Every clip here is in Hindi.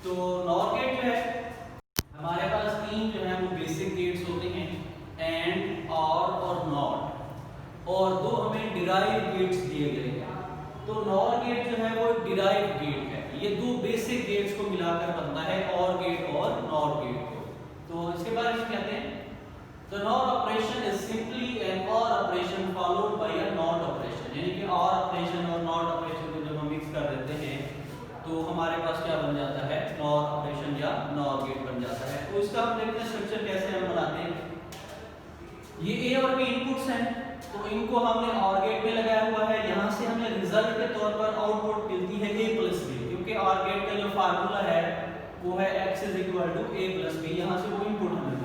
तो नॉर गेट जो है हमारे पास तीन जो है वो बेसिक गेट्स होते हैं, एंड, और नॉट, और दो हमें डिराइव गेट्स दिए गए हैं। तो नॉर गेट जो है वो डिराइव गेट है, ये दो बेसिक गेट्स को मिलाकर बनता है, और गेट और नॉर गेट को। तो इसके बारे में कहते हैं The NOR operation is simply an OR operation followed by a NOT operation, यानी कि OR operation और NOT operation को जब हम मिक्स कर देते हैं तो हमारे पास क्या बन जाता है, NOR operation या NOR गेट बन जाता है। तो इसका हम देखते हैं स्ट्रक्चर कैसे हम बनाते हैं। ये A और B इनपुट्स हैं, तो इनको हमने OR गेट में लगाया हुआ है। यहाँ से हमें रिजल्ट के तौर पर आउटपुट मिलती है A प्लस B, क्योंकि OR गेट का जो फार्मूला है वो है x = A प्लस B, यहाँ से वो इनपुट हमें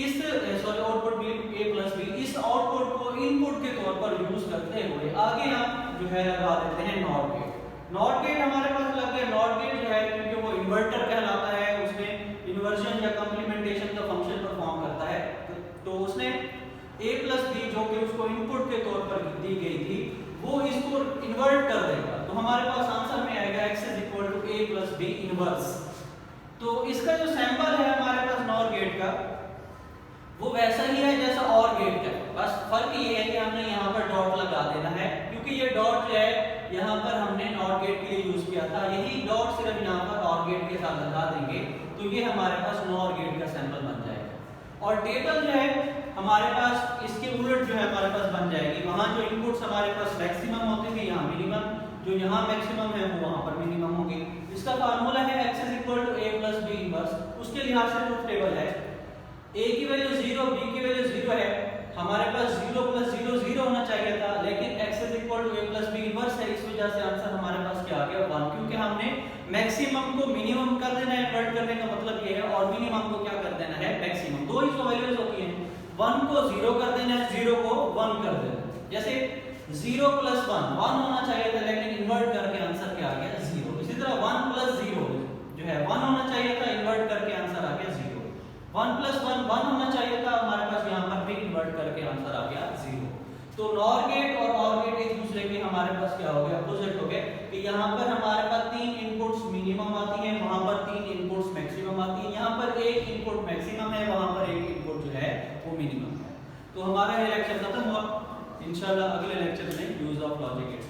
इस output b a plus b, इस आउटपुट को इनपुट के तौर पर यूज करते हुए आगे हम जो है लगा देते हैं नॉट गेट। नॉट गेट हमारे पास लग गया। नॉट गेट जो है क्योंकि वो इन्वर्टर कहलाता है, उसमें इन्वर्जन या कॉम्प्लीमेंटेशन का फंक्शन परफॉर्म करता है, तो उसने a प्लस b जो कि उसको इनपुट के तौर पर दी गई थी वो इसको इन्वर्ट कर देगा। तो हमारे पास आंसर में आएगा x = a plus b inverse. तो इसका जो सैंपल है हमारे पास नॉर गेट का वो वैसा ही है जैसा और गेट का, बस फर्क ये है कि हमने यहाँ पर डॉट लगा देना है, क्योंकि ये डॉट जो है यहाँ पर हमने नॉट गेट के लिए यूज किया था। यही डॉट सिर्फ यहाँ पर और गेट के साथ लगा देंगे तो ये हमारे पास नॉर गेट का सैंपल बन जाएगा। और टेबल जो है हमारे पास इसके उलट जो है हमारे पास बन जाएगी। वहाँ जो इनपुट्स हमारे पास मैक्सिमम होते थे, यहाँ मिनिमम, जो यहाँ मैक्सिमम है वो वहाँ पर मिनिमम होगी। इसका फार्मूला है x = a plus b inverse. उसके लिहाज से ट्रुथ टेबल है a की वैल्यू 0, b की वैल्यू 0 है, हमारे पास 0 + 0 0 होना चाहिए था, लेकिन x = a plus b inverse है, इस वजह से आंसर हमारे पास क्या आ गया 1, क्योंकि हमने मैक्सिमम को मिनिमम कर देना है। इन्वर्ट करने का मतलब ये है, और मिनिमम को क्या कर देना है, मैक्सिमम। दो ही तो वैल्यूज होती हैं, 1 को 0 कर देना है, 0 को 1 कर देना है। जैसे 0 + 1 1 होना चाहिए था, लेकिन इन्वर्ट करके आंसर क्या आ गया 0। इसी तरह 1 + 0 जो है 1 होना चाहिए था, इन्वर्ट करके आंसर आ गया 0। 1 + 1 1 होना चाहिए था, हमारे पास यहाँ पर भी इन्वर्ट करके आंसर आ गया 0। तो नॉर गेट और ऑर गेट एक दूसरे के हमारे पास क्या हो गया, अपोजिट हो गए, कि यहाँ पर हमारे पास 3 इनपुट्स मिनिमम आती हैं, वहाँ पर 3 इनपुट्स मैक्सिमम आती हैं। यहाँ पर एक इनपुट मैक्सिमम है, वहाँ पर एक इनपुट जो है वो मिनिमम है। तो हमारा ये लेक्चर खत्म हुआ। इंशाल्लाह अगले लेक्चर में यूज ऑफ लॉजिक गेट्स